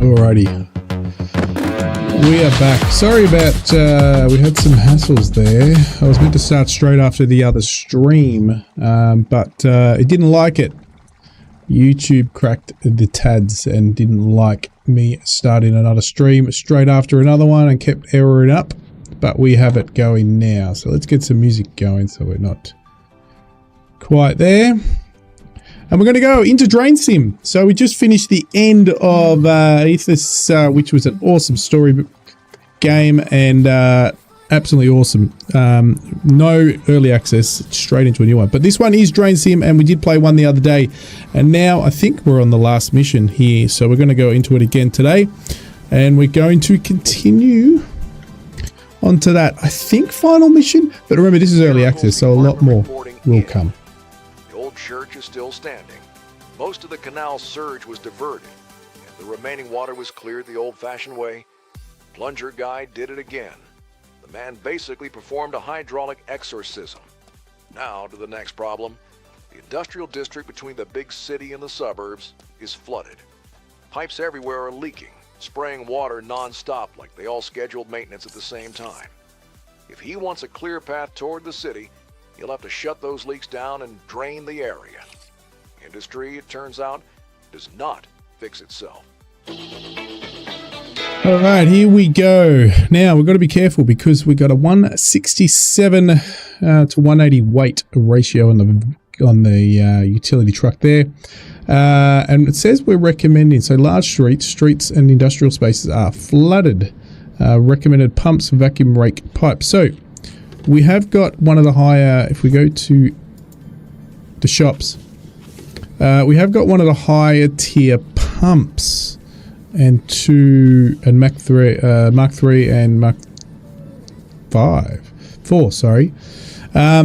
Alrighty. We are back. Sorry about, we had some hassles there. I was meant to start straight after the other stream, but it didn't like it. YouTube cracked the tads and didn't like me starting another stream straight after another one and kept erroring up. But we have it going now. So let's get some music going so we're not quite there. And we're going to go into Drainsim. So we just finished the end of Ethos, which was an awesome story game and absolutely awesome. No early access, straight into a new one. But this one is Drainsim, and we did play one the other day. And now I think we're on the last mission here. So we're going to go into it again today. And we're going to continue onto that, I think, final mission. But remember, this is early access, so a lot more will come. Church is still standing. Most of the canal surge was diverted, and the remaining water was cleared the old-fashioned way. Plunger guy did it again. The man basically performed a hydraulic exorcism. Now to the next problem. The industrial district between the big city and the suburbs is flooded. Pipes everywhere are leaking, spraying water non-stop like they all scheduled maintenance at the same time. If he wants a clear path toward the city, he'll have to shut those leaks down and drain the area. Industry, it turns out, does not fix itself. All right, here we go. Now, we've got to be careful because we've got a 167 to 180 weight ratio on the utility truck there. And it says we're recommending, so large streets and industrial spaces are flooded. Recommended pumps, vacuum rake pipes. So, we have got one of the higher, if we go to the shops, we have got one of the higher tier pumps and Mark 3 and Mark 4, sorry. I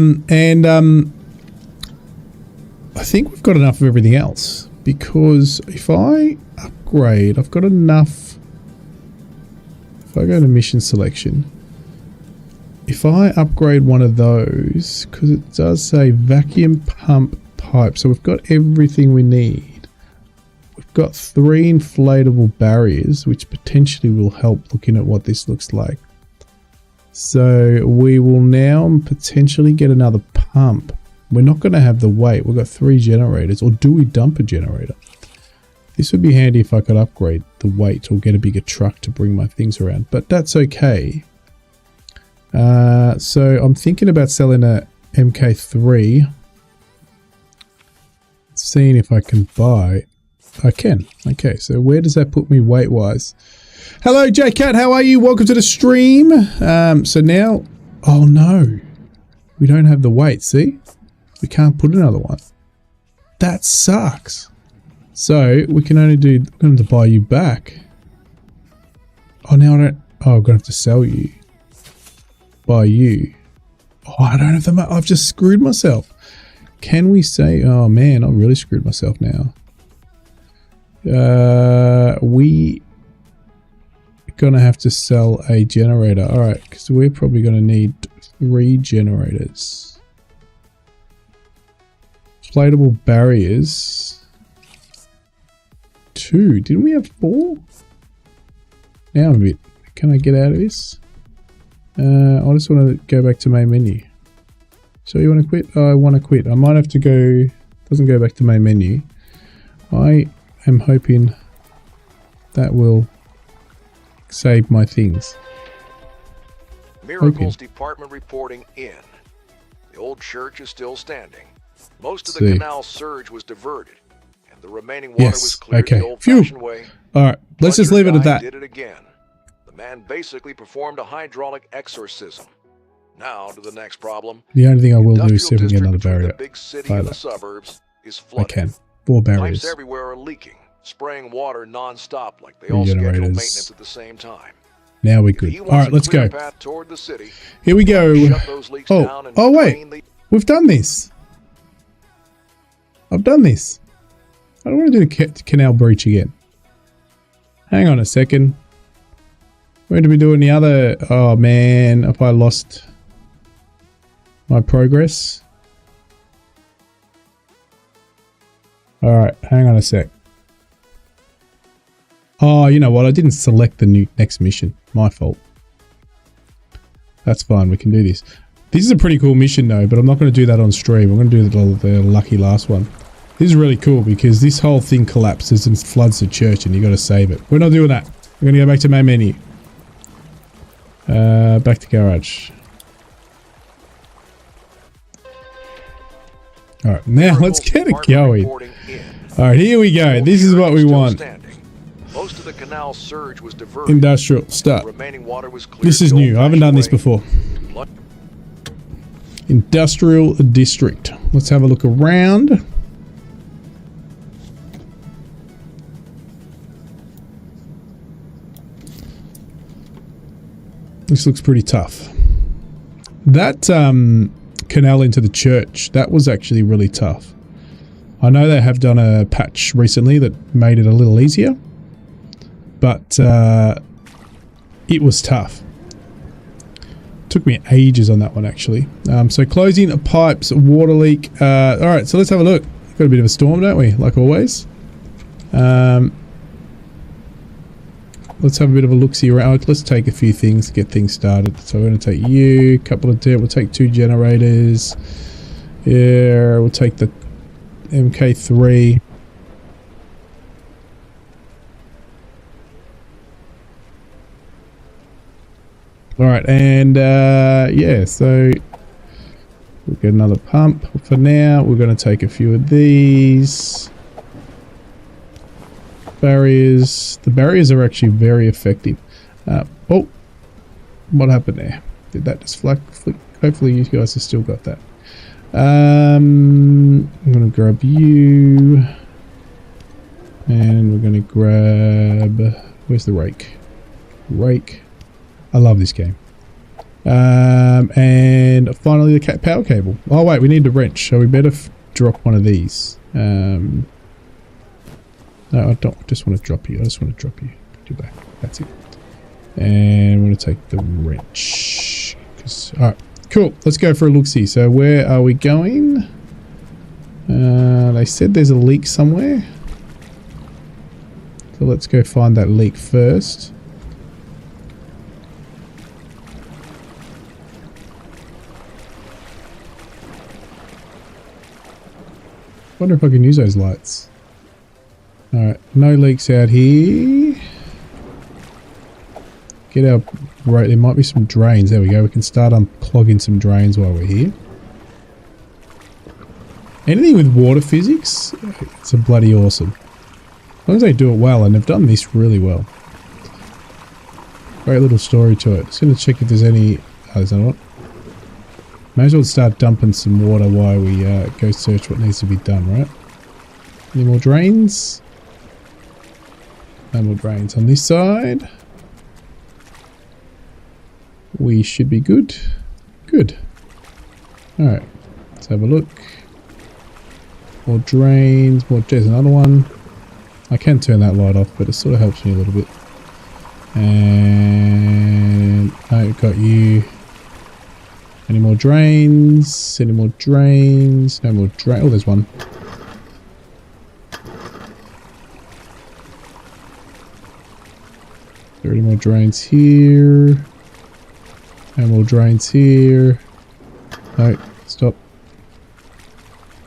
think we've got enough of everything else because if I upgrade, I've got enough. If I go to mission selection, if I upgrade one of those, because it does say vacuum pump pipe, so we've got everything we need. We've got 3 inflatable barriers, which potentially will help looking at what this looks like. So we will now potentially get another pump. We're not going to have the weight. We've got 3 generators, or do we dump a generator? This would be handy if I could upgrade the weight or get a bigger truck to bring my things around, but that's okay. So I'm thinking about selling a MK3. Seeing if I can buy. I can. Okay, so where does that put me weight wise? Hello, J-Cat. How are you? Welcome to the stream. So now, oh no, we don't have the weight. See, we can't put another one. That sucks. So we can only do. I'm going to buy you back. Oh, now I don't. Oh, I'm going to have to sell you. Buy you. Oh, I don't have the money. I've just screwed myself. Can we say, oh man, I really screwed myself now. We gonna have to sell a generator. All right, because we're probably gonna need 3 generators. Inflatable barriers. 2. Didn't we have 4? Now I'm a bit. Can I get out of this? I just want to go back to main menu. So you want to quit? Oh, I want to quit. I might have to go. Doesn't go back to main menu. I am hoping that will save my things. Miracles department reporting in. The old church is still standing. Most of the canal surge was diverted, and the remaining water was cleared the old-fashioned way. All right, let's just leave it at that. Did it again. The man basically performed a hydraulic exorcism. Now to the next problem. The only thing I will do is see if we can get another barrier. The big city and the suburbs is flooded. I can. 4 barriers. Pipes everywhere are leaking, spraying water non-stop like they all scheduled maintenance at the same time. Now we're good. All right, let's go. City, here we go. Oh wait, we've done this. I've done this. I don't want to do the canal breach again. Hang on a second. We're going to be doing the other. Oh man, if I lost my progress. All right, hang on a sec. Oh, you know what? I didn't select the next mission. My fault. That's fine. We can do this. This is a pretty cool mission though, but I'm not going to do that on stream. I'm going to do the lucky last one. This is really cool because this whole thing collapses and floods the church and you got to save it. We're not doing that. We're going to go back to main menu. Back to garage. Alright, now let's get it going. Alright, here we go. This is what we want. Most of the canal surge was diverted. Industrial, start. Remaining water was cleared. This is new. I haven't done this before. Industrial district. Let's have a look around. This looks pretty tough. That canal into the church, that was actually really tough. I know they have done a patch recently that made it a little easier, but it was tough. Took me ages on that one actually. So closing pipes, water leak. Alright, so let's have a look. Got a bit of a storm, don't we? Like always. Let's have a bit of a look-see around. Let's take a few things to get things started. So we're going to take you, a couple of we'll take 2 generators. Yeah, we'll take the MK3. Alright, and yeah, so we'll get another pump. For now, we're going to take a few of these. Barriers. The barriers are actually very effective. Oh, what happened there? Did that just flick? Hopefully you guys have still got that. I'm going to grab you. And we're going to grab... Where's the rake? Rake. I love this game. And finally the power cable. Oh wait, we need a wrench, so we better drop one of these. No, I don't just want to drop you. I just want to drop you. Put you back. That's it. And I'm going to take the wrench. Alright, cool. Let's go for a look-see. So where are we going? They said there's a leak somewhere. So let's go find that leak first. Wonder if I can use those lights. Alright, no leaks out here. Get our... Right, there might be some drains. There we go. We can start unclogging some drains while we're here. Anything with water physics, it's a bloody awesome. As long as they do it well, and they've done this really well. Great little story to it. Just going to check if there's any... Oh, there's not one. May as well start dumping some water while we go search what needs to be done, right? Any more drains? No more drains on this side. We should be good. Good. Alright, let's have a look. More drains, more... There's another one. I can turn that light off, but it sort of helps me a little bit. And... I've got you. Any more drains? Any more drains? No more drains. Oh, there's one. There are any more drains here? No more drains here. No, stop.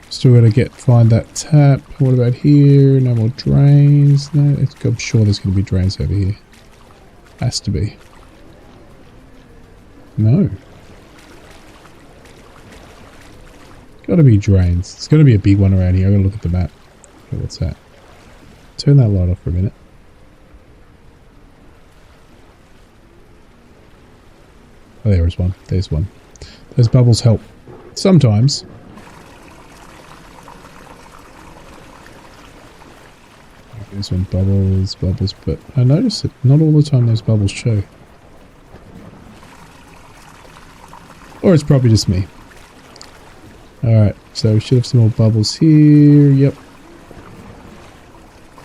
Still got to find that tap. What about here? No more drains. No, I'm sure there's going to be drains over here. Has to be. No. Got to be drains. It's going to be a big one around here. I'm going to look at the map. Okay, what's that? Turn that light off for a minute. Oh, there is one. There's one. Those bubbles help. Sometimes. There's one. Bubbles, bubbles. But I notice that not all the time those bubbles show. Or it's probably just me. Alright, so we should have some more bubbles here. Yep.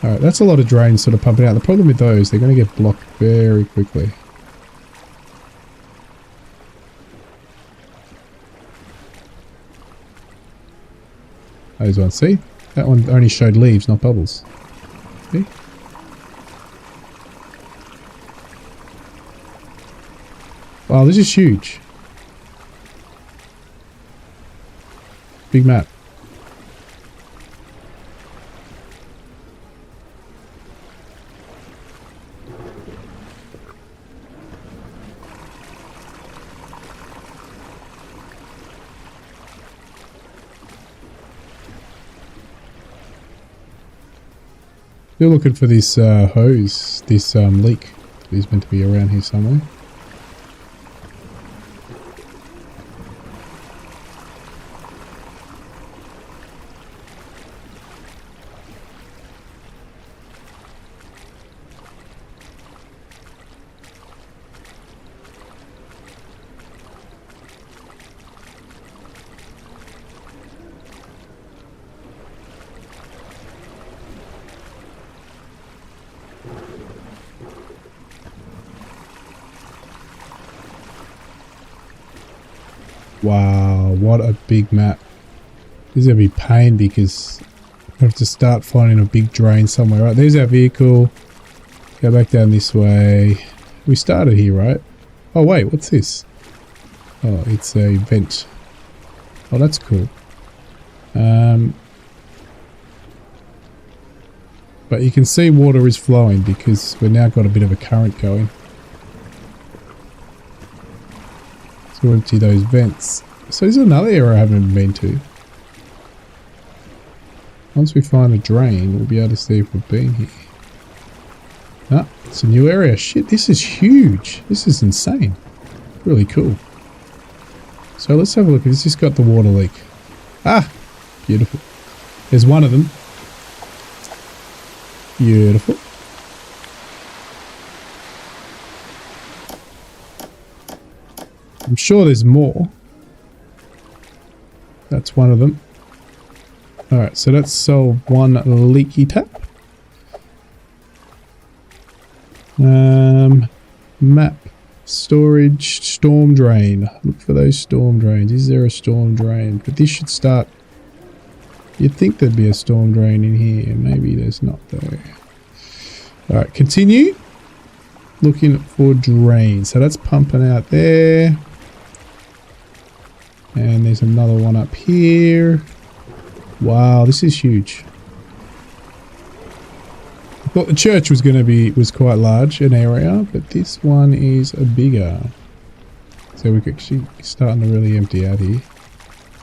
Alright, that's a lot of drains sort of pumping out. The problem with those, they're going to get blocked very quickly. Those ones, see? That one only showed leaves, not bubbles. See? Wow, this is huge. Big map. Still looking for this hose, this leak. He's meant to be around here somewhere. Wow, what a big map. This is going to be pain because I have to start finding a big drain somewhere. Right, there's our vehicle. Go back down this way. We started here, right? Oh wait, what's this? Oh, it's a vent. Oh, that's cool. But you can see water is flowing because we've now got a bit of a current going. So we'll empty those vents. So there's another area I haven't been to. Once we find a drain, we'll be able to see if we've been here. Ah, it's a new area. Shit, this is huge. This is insane. Really cool. So let's have a look. Has this got the water leak? Ah, beautiful. There's one of them. Beautiful. I'm sure there's more. That's one of them. Alright, so let's solve one leaky tap. Map. Storage. Storm drain. Look for those storm drains. Is there a storm drain? But this should start... You'd think there'd be a storm drain in here. Maybe there's not though. Alright, continue. Looking for drain. So that's pumping out there. And there's another one up here. Wow, this is huge. I thought the church was quite large an area, but this one is bigger. So we're actually starting to really empty out here.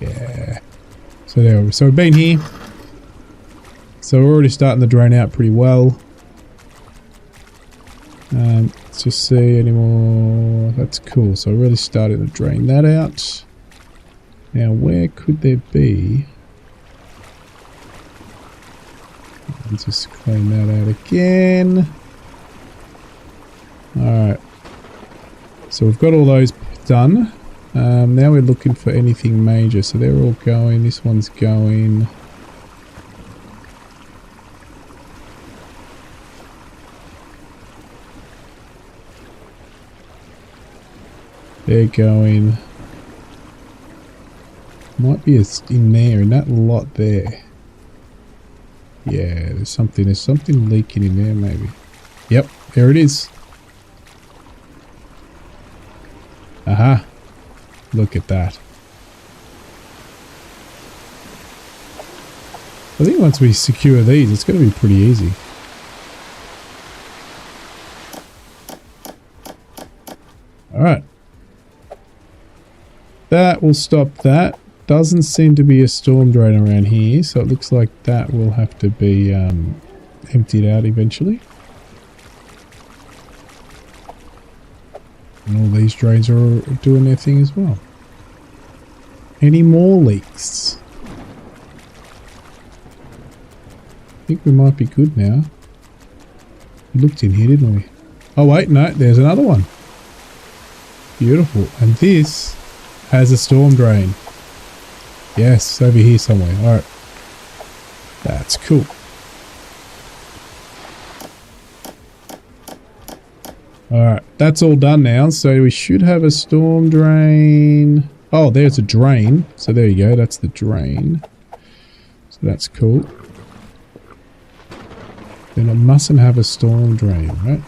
Yeah. So there we go. So we've been here. So we're already starting to drain out pretty well. Let's just see any more. That's cool. So really starting to drain that out. Now where could there be? Let's just clean that out again. Alright. So we've got all those done. Now we're looking for anything major. So they're all going. This one's going. They're going. Might be in there, in that lot there. Yeah, there's something leaking in there maybe. Yep, there it is. Aha. Look at that. I think once we secure these, it's going to be pretty easy. Alright. That will stop that. Doesn't seem to be a storm drain around here, so it looks like that will have to be emptied out eventually. And all these drains are doing their thing as well. Any more leaks? I think we might be good now. We looked in here, didn't we? Oh wait, no, there's another one. Beautiful. And this has a storm drain. Yes, over here somewhere. Alright. That's cool. Alright, that's all done now. So we should have a storm drain. Oh, there's a drain. So there you go. That's the drain. So that's cool. Then it mustn't have a storm drain, right?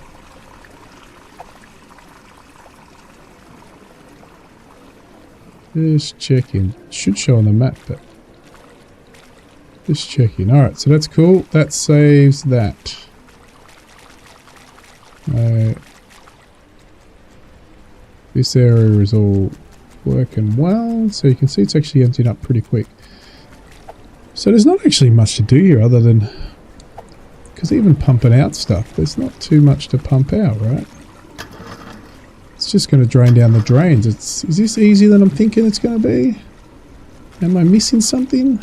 Just checking. Should show on the map, but just checking. Alright, so that's cool. That saves that. This area is all working well, so you can see it's actually emptying up pretty quick. So there's not actually much to do here other than, because even pumping out stuff, there's not too much to pump out, right? It's just going to drain down the drains. Is this easier than I'm thinking it's going to be? Am I missing something?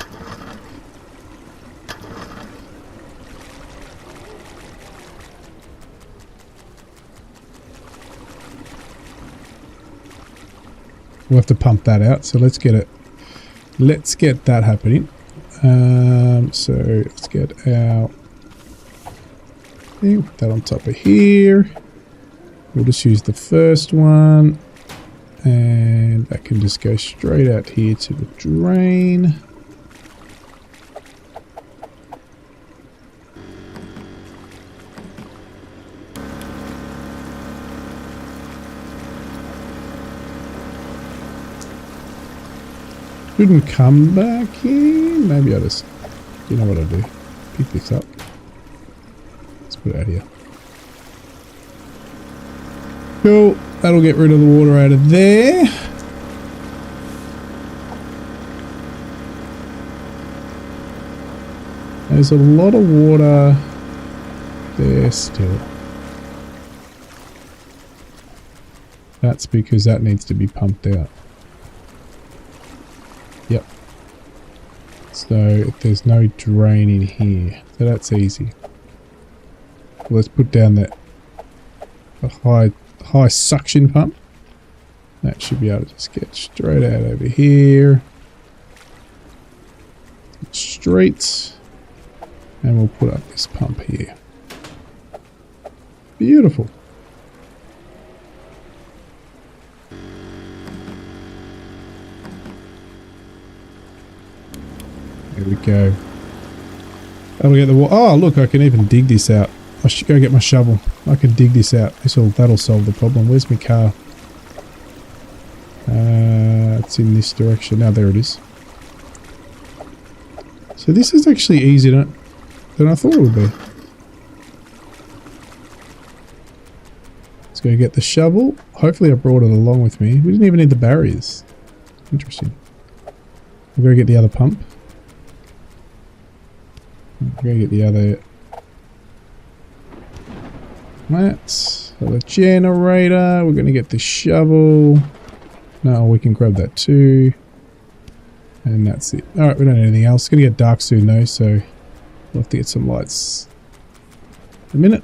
We'll have to pump that out, so let's get it. Let's get that happening. So let's get our thing, put that on top of here. We'll just use the first one, and that can just go straight out here to the drain. Shouldn't come back in. Maybe I'll just, you know what I'll do? Pick this up. Let's put it out here. Cool. That'll get rid of the water out of there. There's a lot of water there still. That's because that needs to be pumped out. Yep. So if there's no drain in here, so that's easy. Let's put down that high suction pump. That should be able to just get straight out over here. Straight. And we'll put up this pump here. Beautiful. There we go. That'll get the water. Oh, look, I can even dig this out. I should go get my shovel. I can dig this out. That'll solve the problem. Where's my car? It's in this direction. Now there it is. So this is actually easier than I thought it would be. Let's go get the shovel. Hopefully I brought it along with me. We didn't even need the barriers. Interesting. We'll go get the other pump. We'll go get the other... That's the generator. We're going to get the shovel. No, we can grab that too. And that's it. Alright, we don't need anything else. It's going to get dark soon though, so we'll have to get some lights in a minute.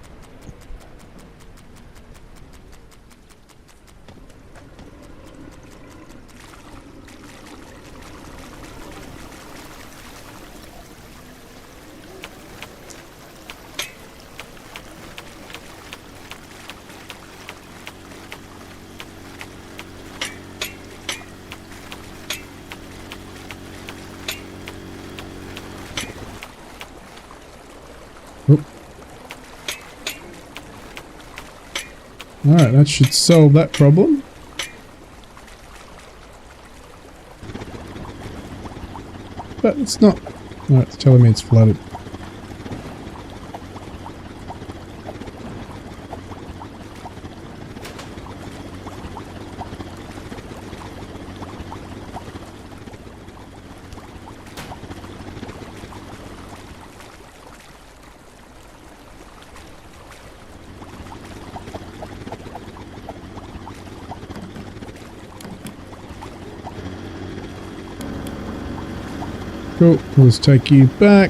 Alright, that should solve that problem. But it's not. No, it's telling me it's flooded. Cool, let's take you back.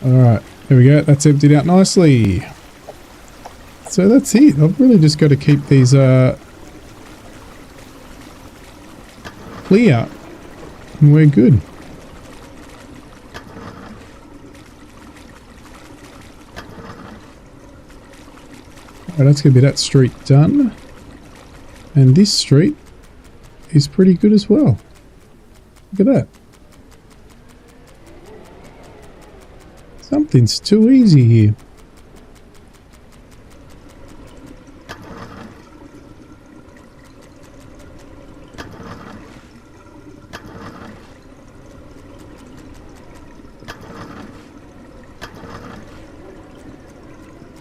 Alright, there we go, that's emptied out nicely. So that's it, I've really just got to keep these clear and we're good. Alright, that's going to be that street done. And this street is pretty good as well. Look at that. Something's too easy here.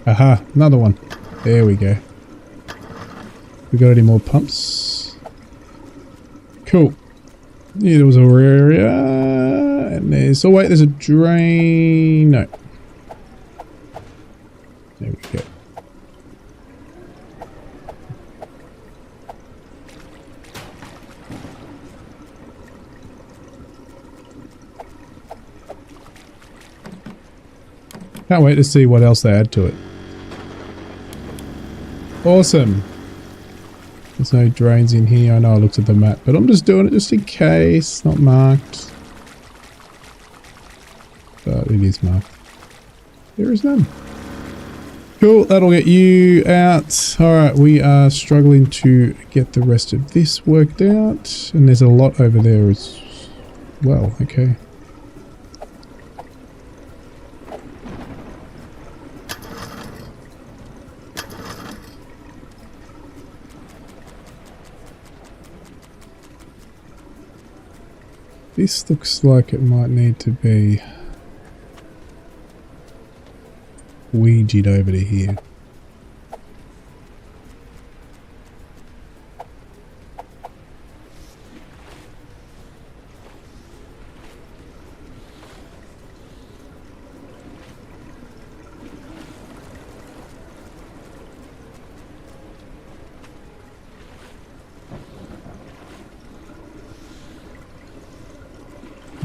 Aha, another one. There we go. We got any more pumps? Cool. Yeah, there was a area. And there's... Oh wait, there's a drain. No. There we go. Can't wait to see what else they add to it. Awesome. There's no drains in here. I know I looked at the map, but I'm just doing it just in case. Not marked. But it is marked. There is none. Cool, that'll get you out. Alright, we are struggling to get the rest of this worked out. And there's a lot over there as well. Okay. This looks like it might need to be Ouija'd over to here.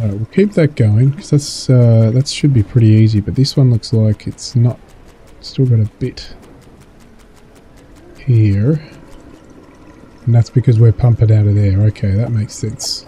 Alright, we'll keep that going, because that's that should be pretty easy, but this one looks like it's not. Still got a bit here. And that's because we're pumping out of there. Okay, that makes sense.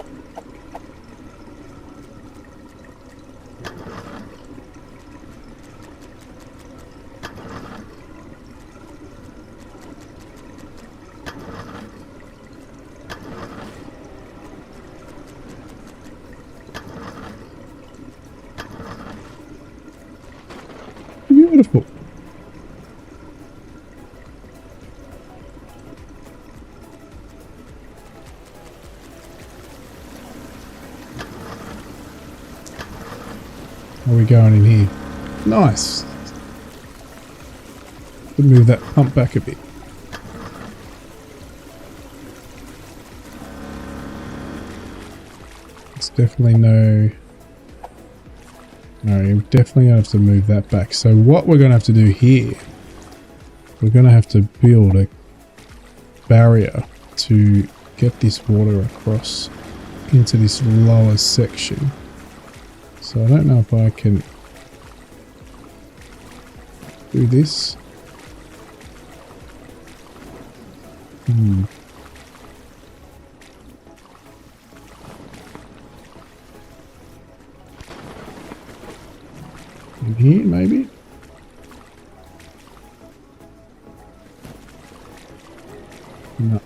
Beautiful. How are we going in here? Nice. Could move that pump back a bit. It's definitely no... No, you're definitely going to have to move that back. So what we're going to have to do here, we're going to have to build a barrier to get this water across into this lower section. So I don't know if I can do this. In here, maybe? No.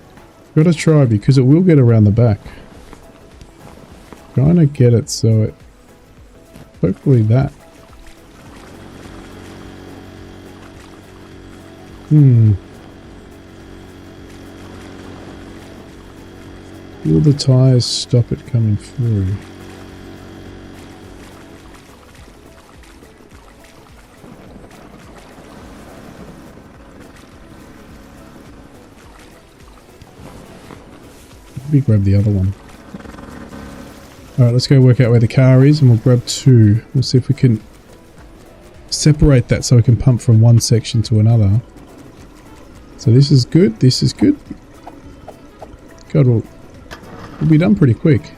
Gotta try, because it will get around the back. Trying to get it so it... Hopefully that. Will the tyres stop it coming through? Maybe grab the other one. Alright, let's go work out where the car is and we'll grab two. We'll see if we can separate that so we can pump from one section to another. So this is good, this is good. God, we'll be done pretty quick.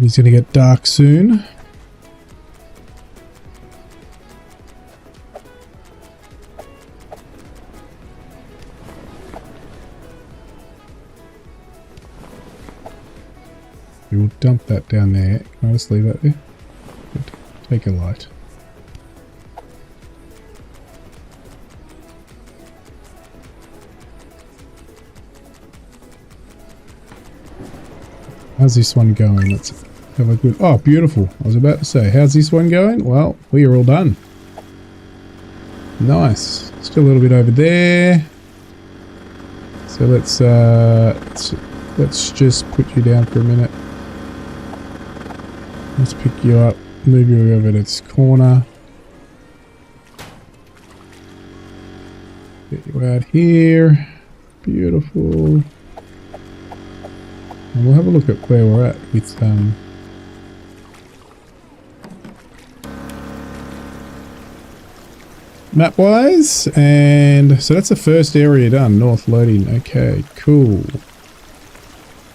It's going to get dark soon. We will dump that down there. Can I just leave that there? Good. Take a light. How's this one going? Let's have a good... Oh, beautiful. I was about to say, how's this one going? Well, we are all done. Nice. Still a little bit over there. So let's just put you down for a minute. Let's pick you up, move you over to this corner. Get you out here. Beautiful. And we'll have a look at where we're at with map wise. And so that's the first area done, north loading. Okay, cool.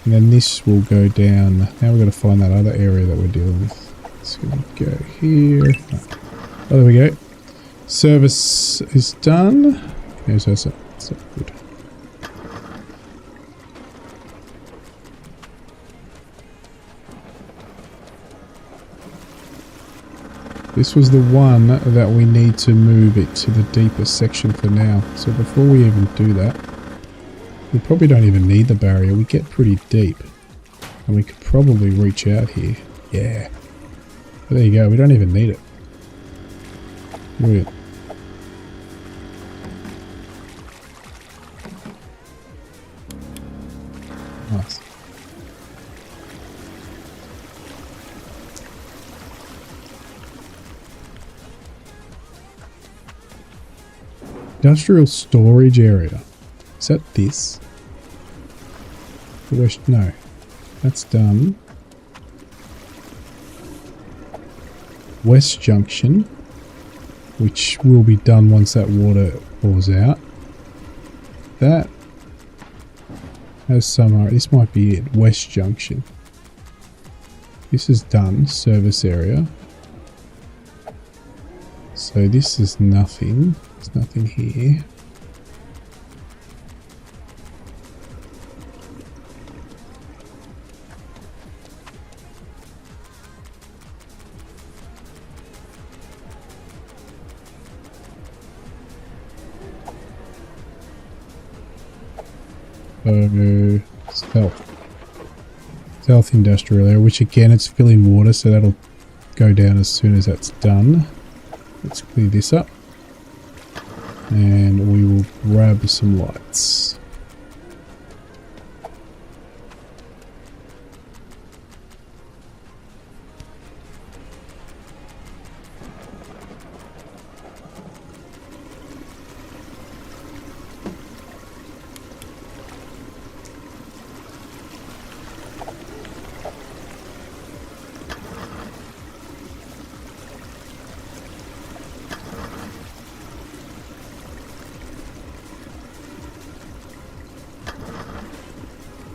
And then this will go down. Now we've got to find that other area that we're dealing with. So we go here. Oh, there we go. Service is done. Okay, so that's good. This was the one that we need to move it to the deeper section for now. So before we even do that, we probably don't even need the barrier. We get pretty deep. And we could probably reach out here. Yeah. But there you go. We don't even need it. Brilliant. Nice. Industrial storage area. Is that this? No. That's done. West Junction, which will be done once that water pours out. That has some... This might be it. West Junction. This is done. Service area. So this is nothing. There's nothing here. South industrial area, which again it's filling water, so that'll go down as soon as that's done. Let's clear this up and we will grab some lights.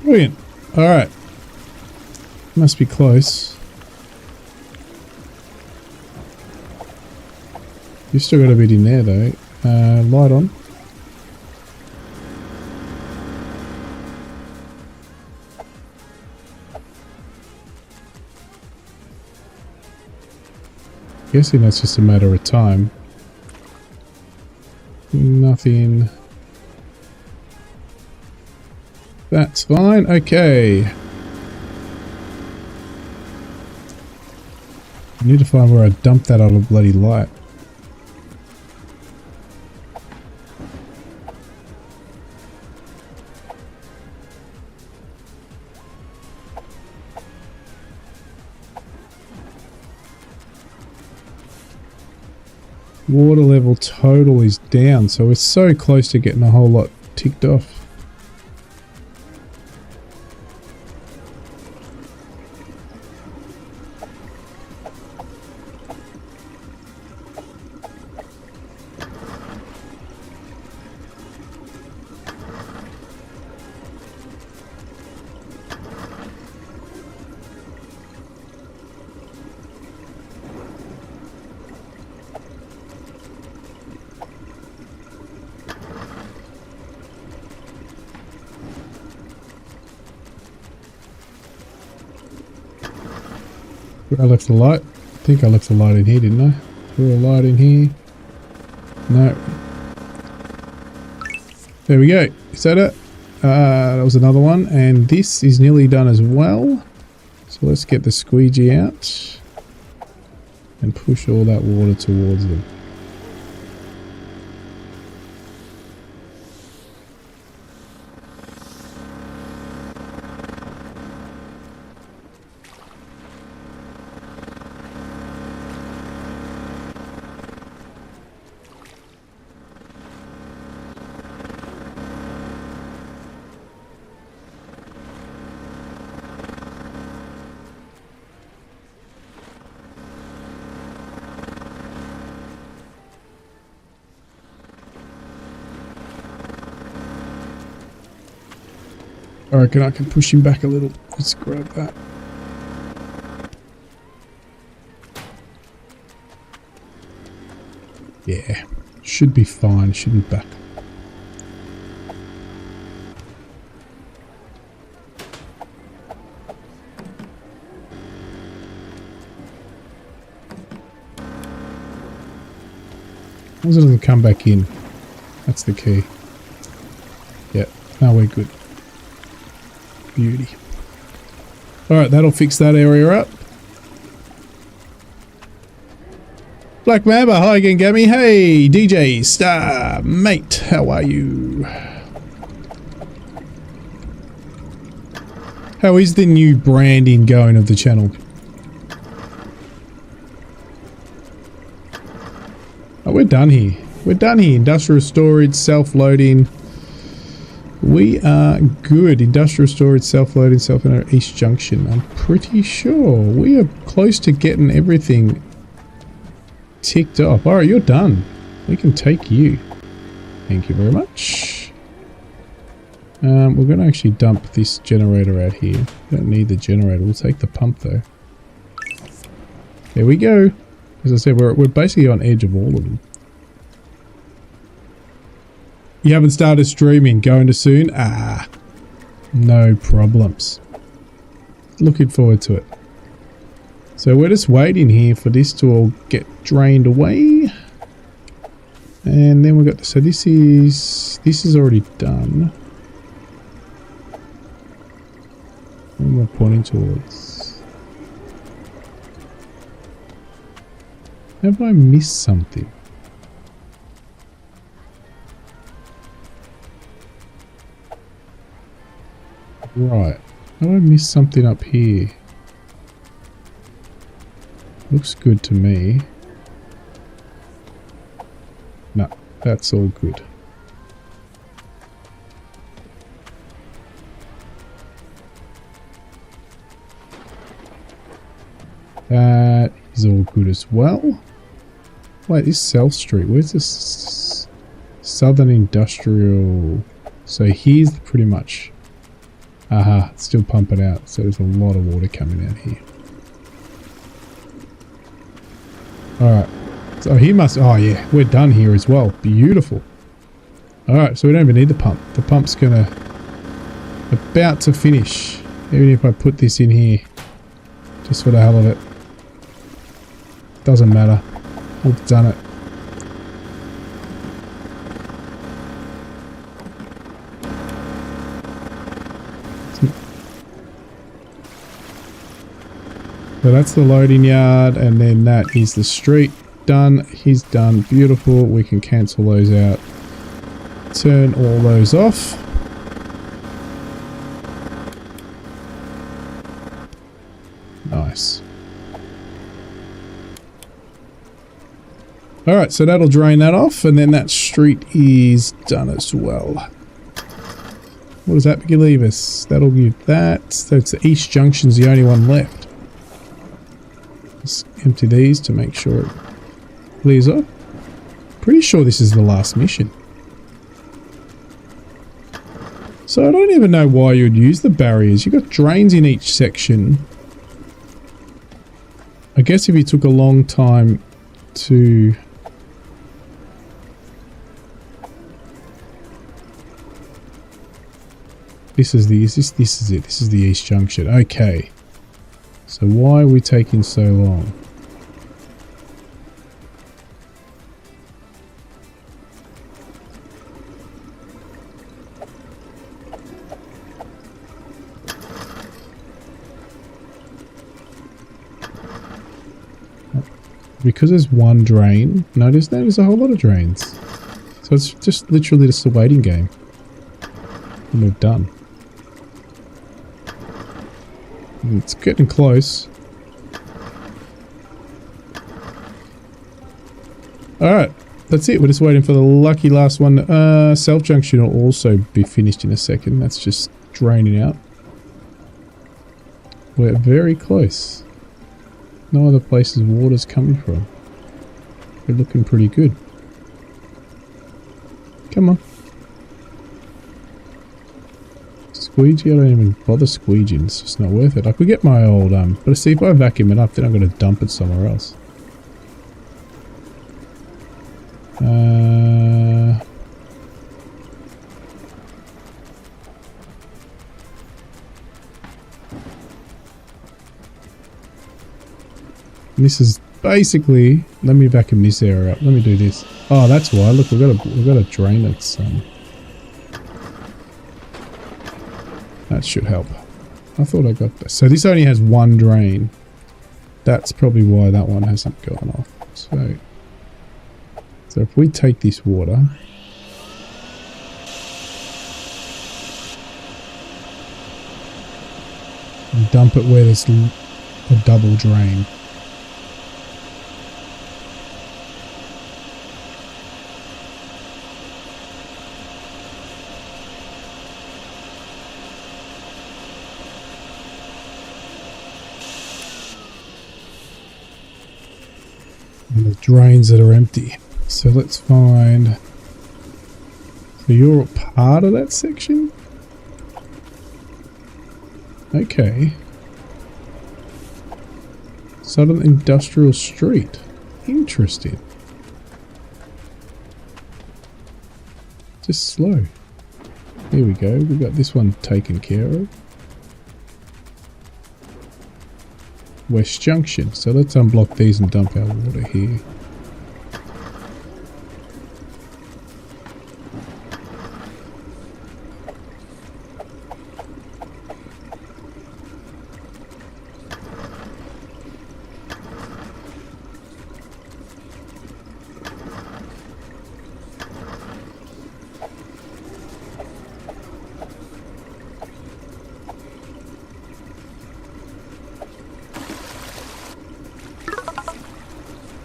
Brilliant. Alright. Must be close. You've still got a bit in there though. Light on. Guessing that's just a matter of time. Nothing. That's fine. Okay. I need to find where I dumped that other bloody light. Water level total is down, so we're so close to getting a whole lot ticked off. I left the light. I think I left the light in here, didn't I? Threw a light in here. No. There we go. Is that it? That was another one. And this is nearly done as well. So let's get the squeegee out and push all that water towards them. I reckon I can push him back a little. Let's grab that. Yeah, should be fine. Shouldn't back. As long as it doesn't come back in. That's the key. Yep, now we're good. Beauty. Alright, that'll fix that area up. Black Mamba, hi again, Gammy. Hey, DJ Star, mate, how are you? How is the new branding going of the channel? Oh, we're done here. We're done here. Industrial storage, self-loading. We are good. Industrial storage, self-loading, self-loading, East Junction. I'm pretty sure we are close to getting everything ticked off. Alright, you're done. We can take you. Thank you very much. We're going to actually dump this generator out here. We don't need the generator. We'll take the pump though. There we go. As I said, we're basically on edge of all of them. You haven't started streaming. Going to soon? Ah, no problems. Looking forward to it. So we're just waiting here for this to all get drained away. And then we've got, so this is already done. What am I pointing towards? Have I missed something? Right. Have I missed something up here? Looks good to me. No, that's all good. That is all good as well. Wait, this South Street, where's this? Southern Industrial. So here's pretty much. Aha, it's still pumping out. So there's a lot of water coming out here. Alright. So he must... Oh yeah, we're done here as well. Beautiful. Alright, so we don't even need the pump. The pump's gonna... about to finish. Even if I put this in here. Just for the hell of it. Doesn't matter. I've done it. So that's the loading yard, and then that is the street. Done. He's done. Beautiful. We can cancel those out. Turn all those off. Nice. Alright, so that'll drain that off, and then that street is done as well. What does that leave us? That'll give that. So it's the East Junction's the only one left. Let's empty these to make sure it clears up. Pretty sure this is the last mission. So I don't even know why you would use the barriers. You've got drains in each section. I guess if you took a long time to... This is it. This is the East Junction. Okay. So why are we taking so long? Because there's one drain. Notice there's a whole lot of drains. So it's just literally just a waiting game. And we're done. It's getting close. Alright, that's it. We're just waiting for the lucky last one. South Junction will also be finished in a second. That's just draining out. We're very close. No other places water's coming from. We're looking pretty good. Come on. squeegee? I don't even bother squeegeing. It's just not worth it. I could get my old, but see, if I vacuum it up, then I'm going to dump it somewhere else. This is basically, let me vacuum this area up. Let me do this. Oh, that's why. Look, we've got a drain that's that should help. I thought I got this. So this only has one drain. That's probably why that one hasn't gone off. So if we take this water and dump it where there's a double drain. And the drains that are empty. So let's find... So you're a part of that section? Okay. Southern Industrial Street. Interesting. Just slow. Here we go. We've got this one taken care of. West Junction. So let's unblock these and dump our water here.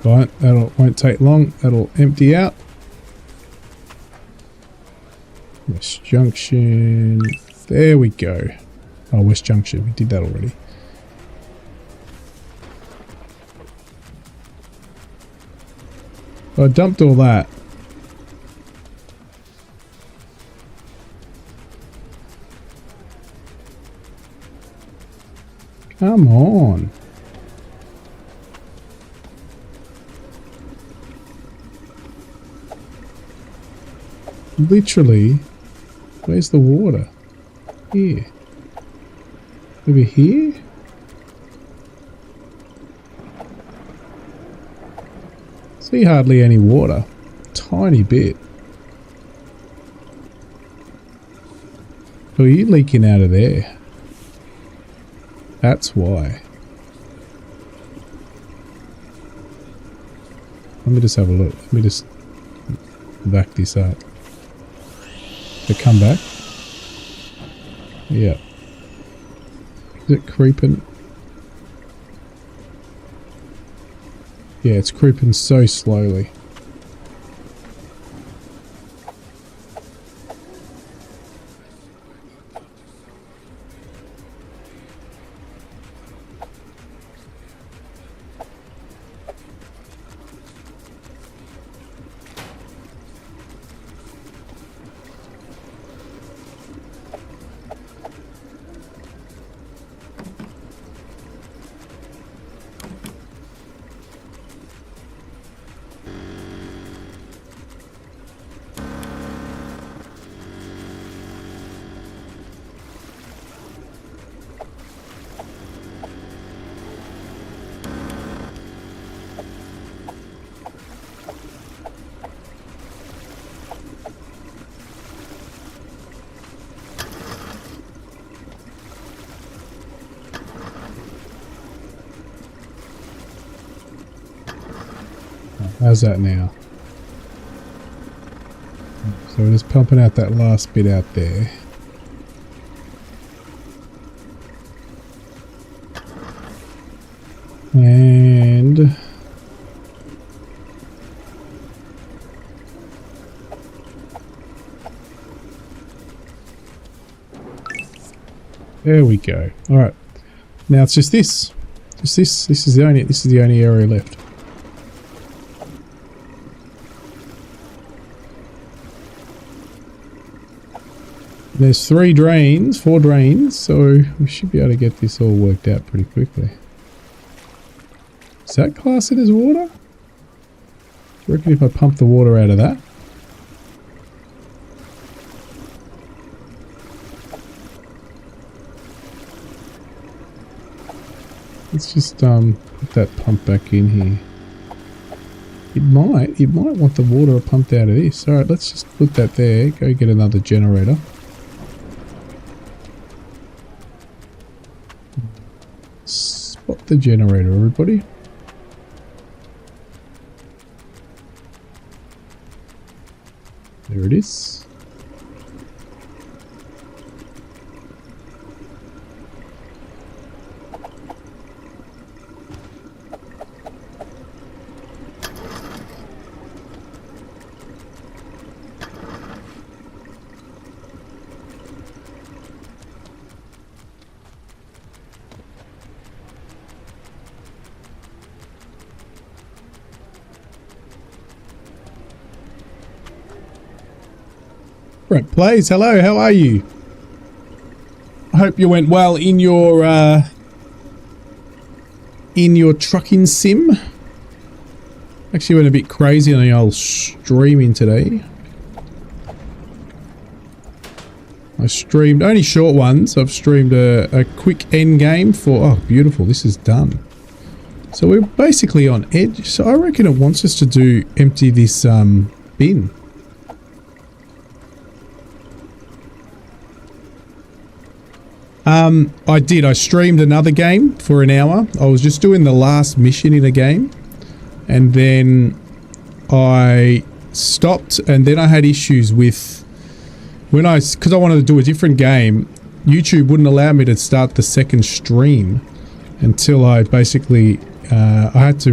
Right, that won't take long. That'll empty out. West Junction. There we go. Oh, West Junction. We did that already. I dumped all that. Come on. Literally, where's the water? Here. Over here? See hardly any water. Tiny bit. Oh, are you leaking out of there? That's why. Let me just have a look. Let me just back this up. To come back. Yeah. Is it creeping? Yeah, it's creeping so slowly. How's that now? So we're just pumping out that last bit out there. And there we go. All right. Now it's just this. Just this. This is the only area left. There's 4 drains, so we should be able to get this all worked out pretty quickly. Is that class it as water? I reckon if I pump the water out of that. Let's just put that pump back in here. It might want the water pumped out of this. Alright, let's just put that there. Go get another generator. Spot the generator, everybody. There it is. Brent Plays, hello, how are you? I hope you went well in your trucking sim. Actually went a bit crazy on the old streaming today. I streamed only short ones. I've streamed a quick end game for, oh beautiful, this is done. So we're basically on edge. So I reckon it wants us to do empty this bin. I streamed another game for an hour. I was just doing the last mission in a game. And then I stopped and then I had issues with... because I wanted to do a different game, YouTube wouldn't allow me to start the second stream until I basically... I had to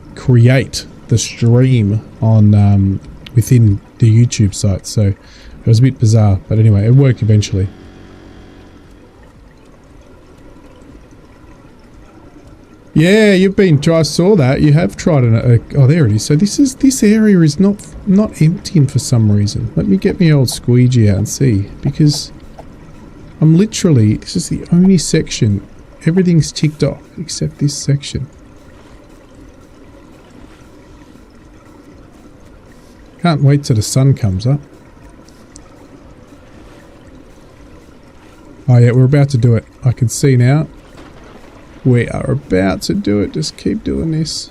recreate the stream on within the YouTube site. So it was a bit bizarre. But anyway, it worked eventually. Yeah, you've been. I saw that. You have tried oh, there it is. So this area is not emptying for some reason. Let me get my old squeegee out and see, because I'm literally, this is the only section. Everything's ticked off except this section. Can't wait till the sun comes up. Oh yeah, we're about to do it. I can see now. We are about to do it. Just keep doing this.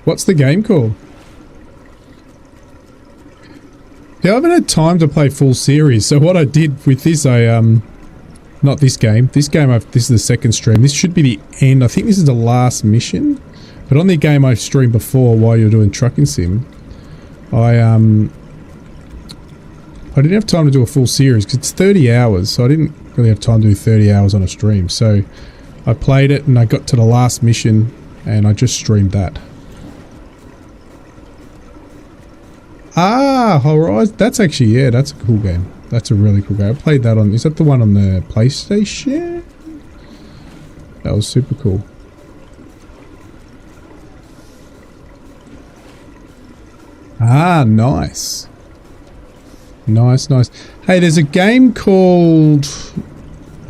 What's the game called? Yeah, I haven't had time to play full series. So what I did with this, not this game. This game, this is the second stream. This should be the end. I think this is the last mission. But on the game I streamed before while you're doing trucking sim, I didn't have time to do a full series because it's 30 hours. So I didn't really have time to do 30 hours on a stream. So I played it and I got to the last mission and I just streamed that. Ah, Horizon. That's actually, yeah, that's a cool game. That's a really cool game. I played that on... Is that the one on the PlayStation? That was super cool. Ah, nice. Nice, nice. Hey, there's a game called...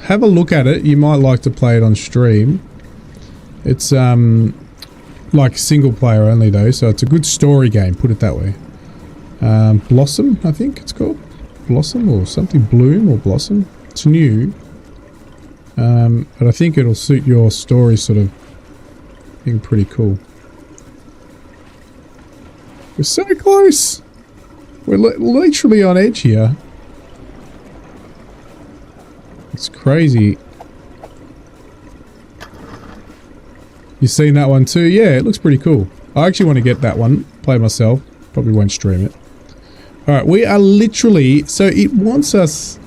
Have a look at it. You might like to play it on stream. It's, like single player only though, so it's a good story game, put it that way. Blossom, I think it's called. Blossom or something, Bloom or Blossom. It's new, but I think it'll suit your story sort of being pretty cool. We're so close. We're literally on edge here. It's crazy. You've seen that one too? Yeah, it looks pretty cool. I actually want to get that one, play myself. Probably won't stream it. Alright, we are literally... So it wants us...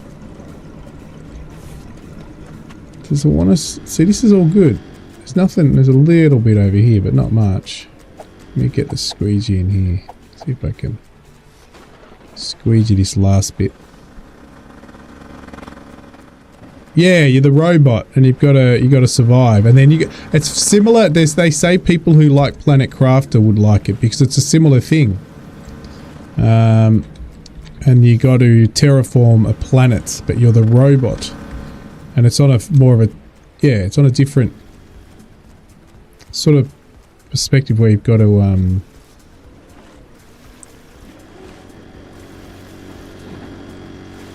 Does it want us... See, this is all good. There's nothing... There's a little bit over here, but not much. Let me get the squeegee in here. See if I can... Squeegee this last bit. Yeah, you're the robot, and you got to survive. And then it's similar. They say people who like Planet Crafter would like it because it's a similar thing. And you got to terraform a planet, but you're the robot, and it's on a it's on a different sort of perspective where you've got to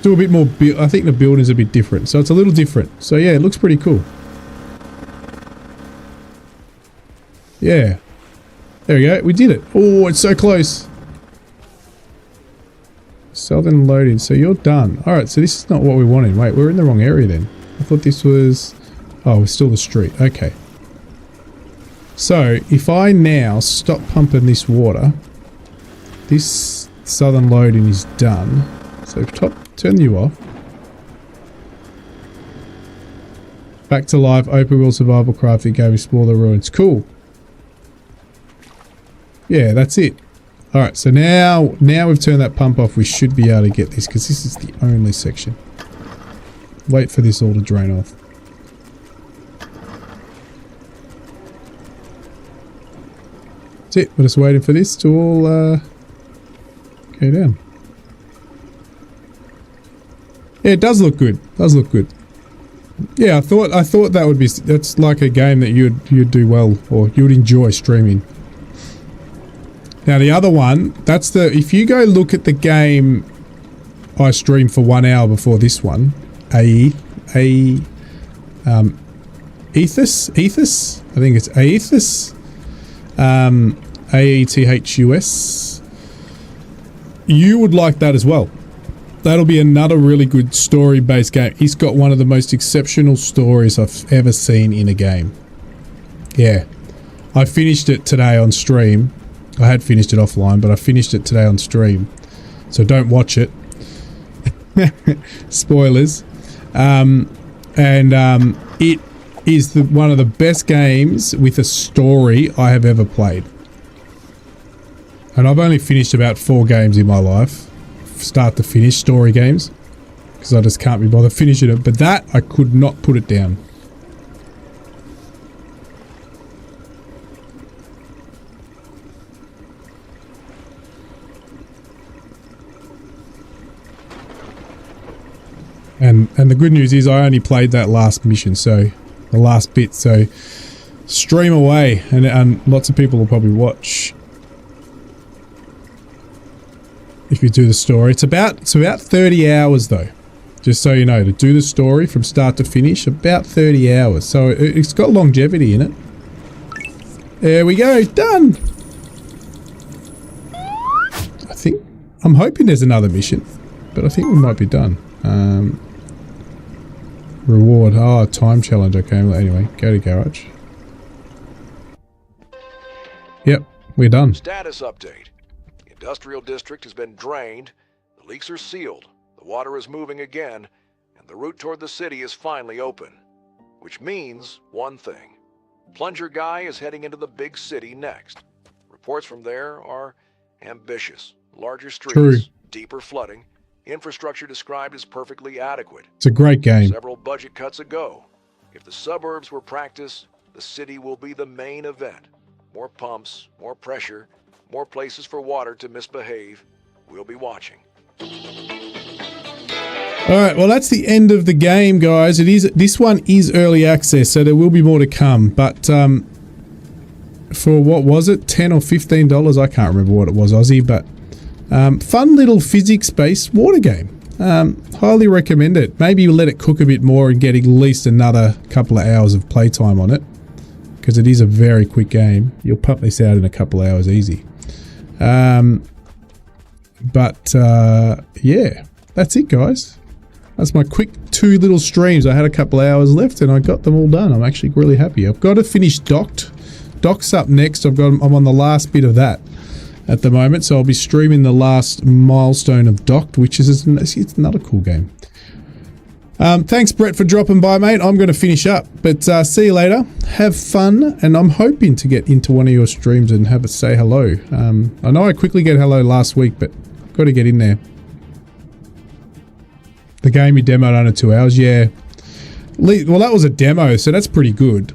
do a bit more. I think the building's a bit different, so it's a little different. So yeah, it looks pretty cool. Yeah, there we go. We did it. Oh, it's so close. Southern loading. So you're done. All right. So this is not what we wanted. Wait, we're in the wrong area then. I thought this was. Oh, it's still the street. Okay. So if I now stop pumping this water, this southern loading is done. So turn you off. Back to life, open world survival crafting game, explore the ruins. Cool. Yeah, that's it. Alright, so now we've turned that pump off, we should be able to get this, because this is the only section. Wait for this all to drain off. That's it, we're just waiting for this to all go down. Yeah, it does look good. Does look good. Yeah, I thought that would be. That's like a game that you'd do well, or you'd enjoy streaming. Now the other one, that's the. If you go look at the game, I streamed for 1 hour before this one. Aethus. I think it's Aethus. Aethus. You would like that as well. That'll be another really good story-based game. He's got one of the most exceptional stories I've ever seen in a game. Yeah. I finished it today on stream. I had finished it offline, but I finished it today on stream. So don't watch it. Spoilers. It is one of the best games with a story I have ever played. And I've only finished about 4 games in my life. Start to finish story games because I just can't be bothered finishing it, but that I could not put it down. And the good news is I only played that last mission, so the last bit, so stream away, and lots of people will probably watch. If you do the story, it's about 30 hours though, just so you know, to do the story from start to finish, about 30 hours. So it's got longevity in it. There we go, done. I'm hoping there's another mission, but I think we might be done. Reward, time challenge. Okay, well, anyway, go to garage. Yep, we're done. Status update. Industrial district has been drained, the leaks are sealed, the water is moving again, and the route toward the city is finally open. Which means one thing. Plunger Guy is heading into the big city next. Reports from there are ambitious. Larger streets, True. Deeper flooding, infrastructure described as perfectly adequate. It's a great game. Several budget cuts ago. If the suburbs were practice, the city will be the main event. More pumps, more pressure, more places for water to misbehave. We'll be watching. Alright, well that's the end of the game, guys. This one is early access, so there will be more to come. But for what was it? $10 or $15? I can't remember what it was, Aussie, but fun little physics-based water game. Highly recommend it. Maybe you let it cook a bit more and get at least another couple of hours of playtime on it, because it is a very quick game. You'll pump this out in a couple of hours easy. Yeah, that's it, guys. That's my quick 2 little streams. I had a couple of hours left and I got them all done. I'm actually really happy. I've got to finish Docked. Dock's up next. I'm on the last bit of that at the moment, so I'll be streaming the last milestone of Docked, which is it's another cool game. Thanks, Brett, for dropping by, mate. I'm going to finish up, but see you later. Have fun, and I'm hoping to get into one of your streams and have a say hello. I know I quickly get hello last week, but got to get in there. The game you demoed under 2 hours, yeah. Well, that was a demo, so that's pretty good.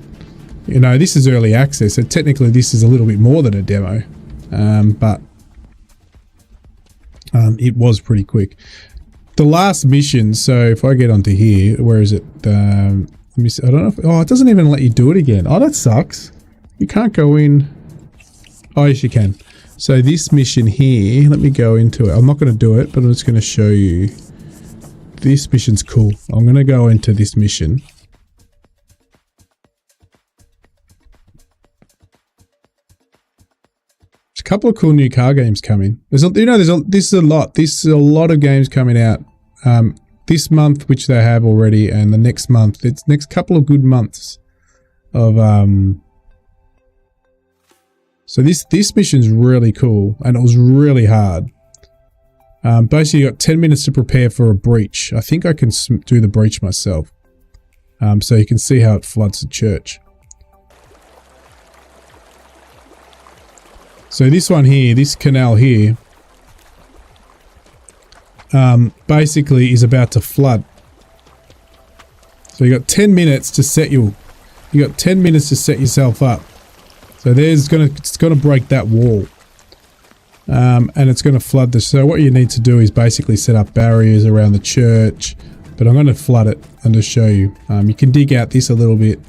You know, this is early access, so technically this is a little bit more than a demo. But it was pretty quick. The last mission, so if I get onto here, where is it? Let me see. I don't know if, oh, it doesn't even let you do it again. Oh, that sucks. You can't go in. Oh, yes, you can. So this mission here, let me go into it. I'm not going to do it, but I'm just going to show you. This mission's cool. I'm going to go into this mission. There's a couple of cool new car games coming. This is a lot. This is a lot of games coming out. This month, which they have already, and the next month. It's next couple of good months of So this mission's really cool, and it was really hard. Basically, you got 10 minutes to prepare for a breach. I think I can do the breach myself. So you can see how it floods the church. So this one here, this canal here, basically is about to flood. So you got 10 minutes to set you got 10 minutes to set yourself up. So it's gonna break that wall. And it's going to flood this. So what you need to do is basically set up barriers around the church, but I'm going to flood it and just show you. You can dig out this a little bit,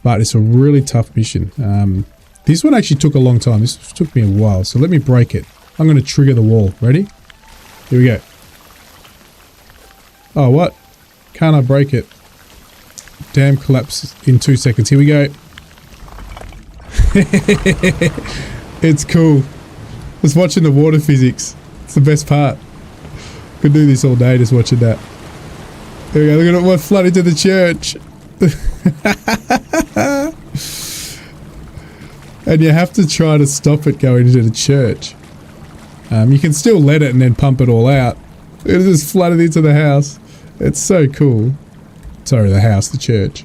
but it's a really tough mission. This one actually took a long time. This took me a while. So let me break it. I'm going to trigger the wall. Ready? Here we go. Oh, what? Can't I break it? Dam collapse in 2 seconds. Here we go. It's cool. Just watching the water physics. It's the best part. Could do this all day just watching that. There we go. Look at what flooded into the church. And you have to try to stop it going into the church. You can still let it and then pump it all out. It just flooded into the house. It's so cool. Sorry, the church.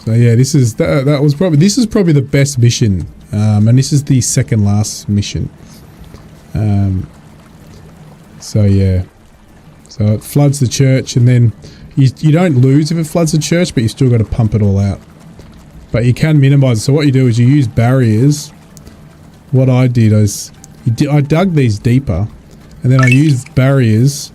So yeah, this is probably the best mission, and this is the second last mission. So yeah, so it floods the church, and then you don't lose if it floods the church, but you still got to pump it all out. But you can minimize it. So what you do is you use barriers. What I did is I dug these deeper, and then I used barriers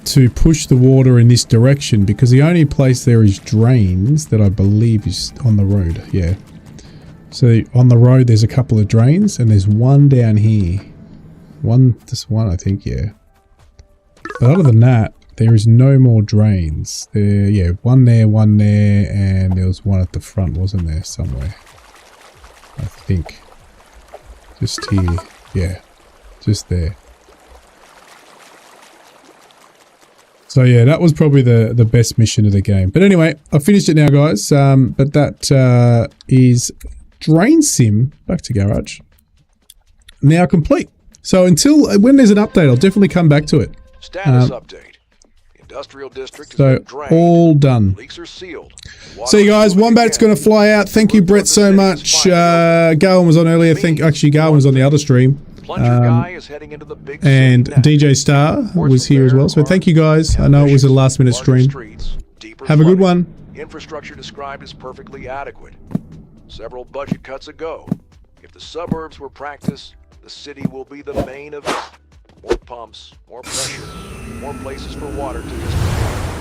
to push the water in this direction, because the only place there is drains that I believe is on the road. Yeah. So on the road there's a couple of drains, and there's one down here. Just one I think, yeah. But other than that, there is no more drains. Yeah, one there, and there was one at the front, wasn't there, somewhere? I think. Just here. Yeah. Just there. So yeah, that was probably the best mission of the game. But anyway, I finished it now, guys. But that is Drainsim, back to garage, now complete. So until when there's an update, I'll definitely come back to it. Status update. Industrial district is so all done. Leaks are sealed. See you guys, Wombat's going to fly out. Thank you, Brett, so much. Garwin was on earlier. Actually, Garwin was on the other stream. Guy is heading into the big and DJ Star was here as well. So thank you guys. I know it was a last minute stream. Have a good one. Infrastructure described as perfectly adequate. Several budget cuts ago. If the suburbs were practice, the city will be the main event. More pumps, more pressure, more places for water to distribute.